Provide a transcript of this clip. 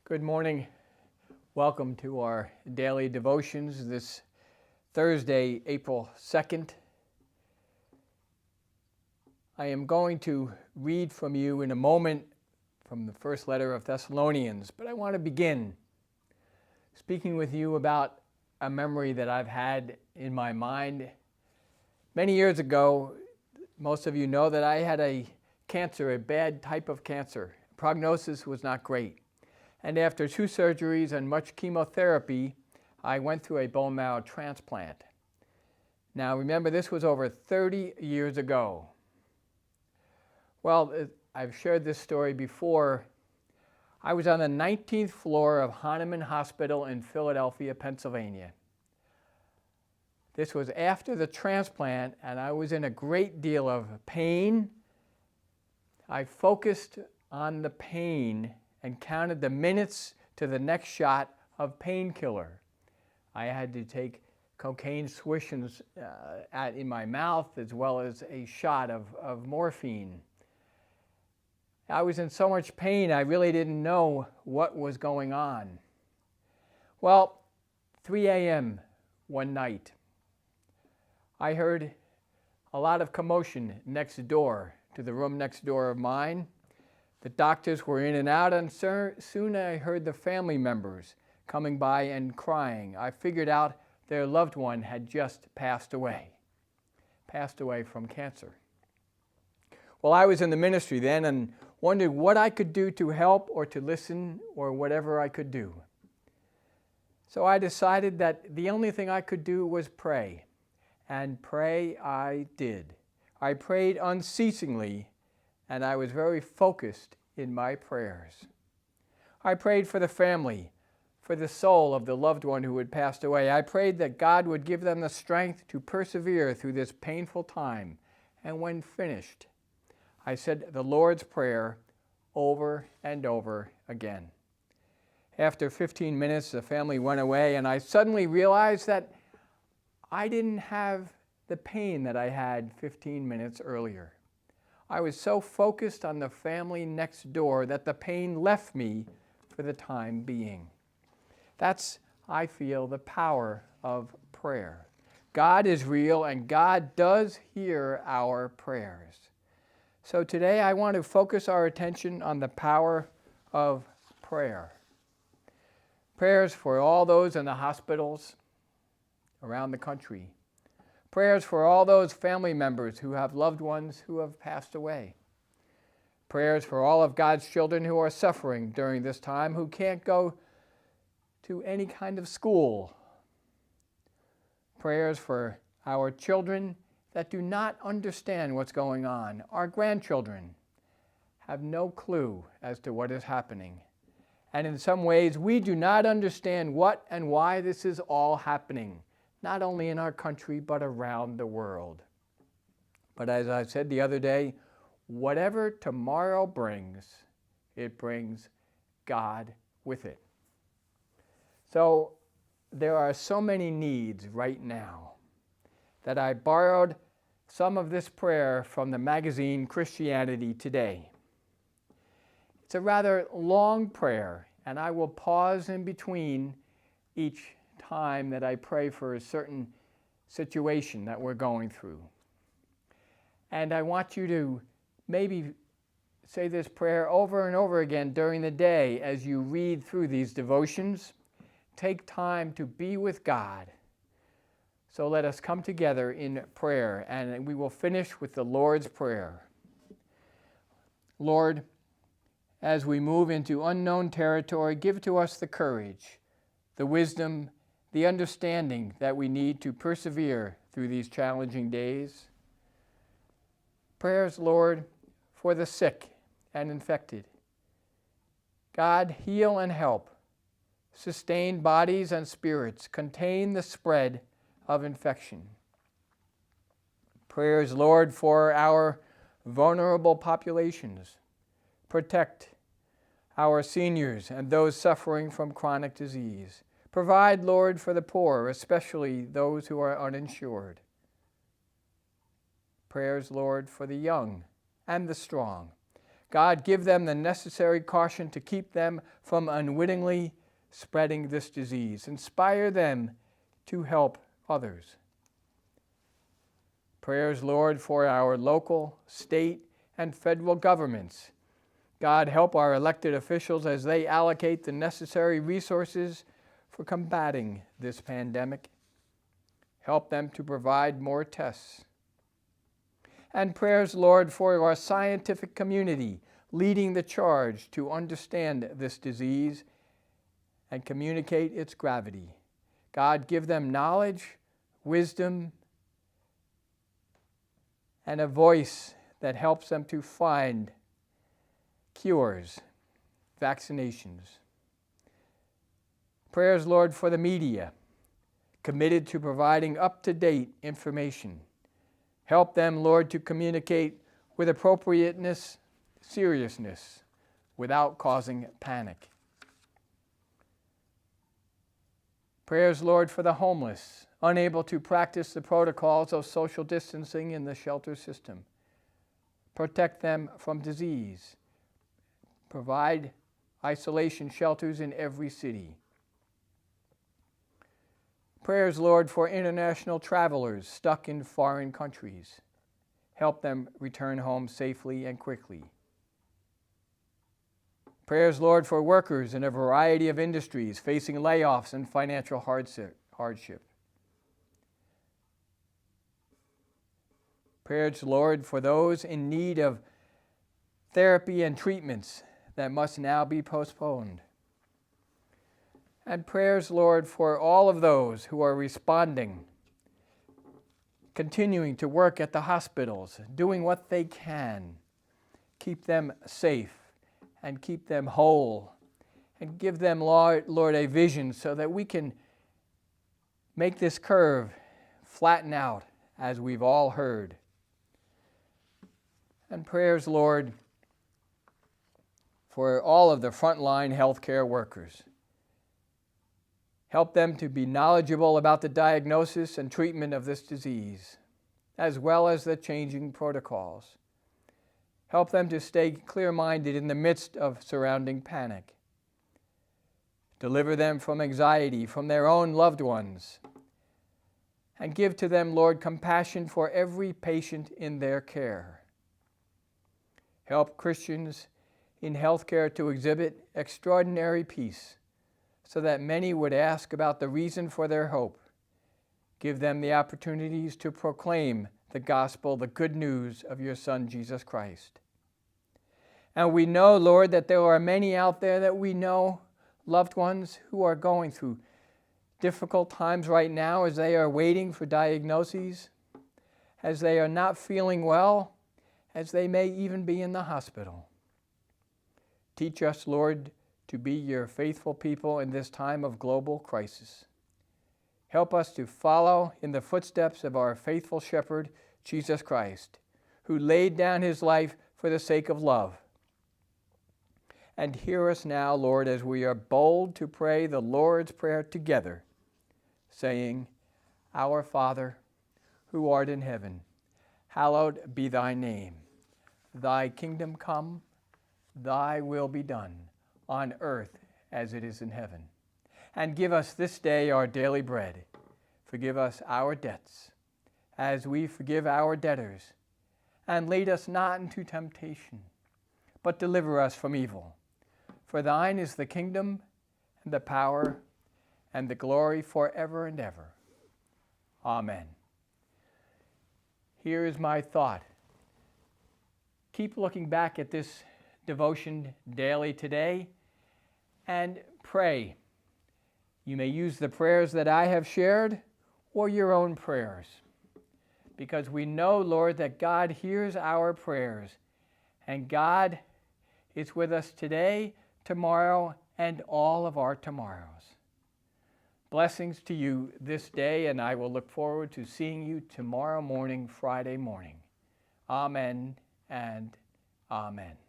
Good morning. Welcome to our daily devotions this Thursday, April 2nd. I am going to read from you in a moment from the first letter of Thessalonians, but I want to begin speaking with you about a memory that I've had in my mind. Many years ago, most of you know that I had a bad type of cancer. Prognosis was not great. And after 2 surgeries and much chemotherapy, I went through a bone marrow transplant. Now remember, this was over 30 years ago. Well, I've shared this story before. I was on the 19th floor of Hahnemann Hospital in Philadelphia, Pennsylvania. This was after the transplant, and I was in a great deal of pain. I focused on the pain and counted the minutes to the next shot of painkiller. I had to take cocaine swishes in my mouth as well as a shot of morphine. I was in so much pain, I really didn't know what was going on. Well, 3 a.m. one night, I heard a lot of commotion next door to the room next door of mine. The doctors were in and out, and soon I heard the family members coming by and crying. I figured out their loved one had just passed away from cancer. Well, I was in the ministry then and wondered what I could do to help or to listen or whatever I could do. So I decided that the only thing I could do was pray, and pray I did. I prayed unceasingly, and I was very focused in my prayers. I prayed for the family, for the soul of the loved one who had passed away. I prayed that God would give them the strength to persevere through this painful time. And when finished, I said the Lord's Prayer over and over again. After 15 minutes, the family went away, and I suddenly realized that I didn't have the pain that I had 15 minutes earlier. I was so focused on the family next door that the pain left me for the time being. That's, I feel, the power of prayer. God is real, and God does hear our prayers. So today I want to focus our attention on the power of prayer. Prayers for all those in the hospitals around the country. Prayers for all those family members who have loved ones who have passed away. Prayers for all of God's children who are suffering during this time, who can't go to any kind of school. Prayers for our children that do not understand what's going on. Our grandchildren have no clue as to what is happening. And in some ways, we do not understand what and why this is all happening, not only in our country, but around the world. But as I said the other day, whatever tomorrow brings, it brings God with it. So there are so many needs right now that I borrowed some of this prayer from the magazine Christianity Today. It's a rather long prayer, and I will pause in between each time that I pray for a certain situation that we're going through. And I want you to maybe say this prayer over and over again during the day as you read through these devotions. Take time to be with God. So let us come together in prayer, and we will finish with the Lord's Prayer. Lord, as we move into unknown territory, give to us the courage, the wisdom, the understanding that we need to persevere through these challenging days. Prayers, Lord, for the sick and infected. God, heal and help. Sustain bodies and spirits. Contain the spread of infection. Prayers, Lord, for our vulnerable populations. Protect our seniors and those suffering from chronic disease. Provide, Lord, for the poor, especially those who are uninsured. Prayers, Lord, for the young and the strong. God, give them the necessary caution to keep them from unwittingly spreading this disease. Inspire them to help others. Prayers, Lord, for our local, state, and federal governments. God, help our elected officials as they allocate the necessary resources for combating this pandemic. Help them to provide more tests. And prayers, Lord, for our scientific community, leading the charge to understand this disease and communicate its gravity. God, give them knowledge, wisdom, and a voice that helps them to find cures, vaccinations. Prayers, Lord, for the media, committed to providing up-to-date information. Help them, Lord, to communicate with appropriateness, seriousness, without causing panic. Prayers, Lord, for the homeless, unable to practice the protocols of social distancing in the shelter system. Protect them from disease. Provide isolation shelters in every city. Prayers, Lord, for international travelers stuck in foreign countries. Help them return home safely and quickly. Prayers, Lord, for workers in a variety of industries facing layoffs and financial hardship. Prayers, Lord, for those in need of therapy and treatments that must now be postponed. And prayers, Lord, for all of those who are responding, continuing to work at the hospitals, doing what they can. Keep them safe and keep them whole. And give them, Lord, a vision so that we can make this curve flatten out, as we've all heard. And prayers, Lord, for all of the frontline healthcare workers. Help them to be knowledgeable about the diagnosis and treatment of this disease, as well as the changing protocols. Help them to stay clear-minded in the midst of surrounding panic. Deliver them from anxiety from their own loved ones. And give to them, Lord, compassion for every patient in their care. Help Christians in healthcare to exhibit extraordinary peace, so that many would ask about the reason for their hope. Give them the opportunities to proclaim the gospel, the good news of your Son, Jesus Christ. And we know, Lord, that there are many out there that we know, loved ones, who are going through difficult times right now as they are waiting for diagnoses, as they are not feeling well, as they may even be in the hospital. Teach us, Lord, to be your faithful people in this time of global crisis. Help us to follow in the footsteps of our faithful shepherd, Jesus Christ, who laid down his life for the sake of love. And hear us now, Lord, as we are bold to pray the Lord's Prayer together, saying, Our Father, who art in heaven, hallowed be thy name. Thy kingdom come, thy will be done, on earth as it is in heaven. And give us this day our daily bread. Forgive us our debts, as we forgive our debtors. And lead us not into temptation, but deliver us from evil. For thine is the kingdom, and the power, and the glory forever and ever. Amen. Here is my thought. Keep looking back at this devotion daily today and pray. You may use the prayers that I have shared or your own prayers, because we know, Lord, that God hears our prayers, and God is with us today, tomorrow, and all of our tomorrows. Blessings to you this day, and I will look forward to seeing you tomorrow morning, Friday morning. Amen and amen.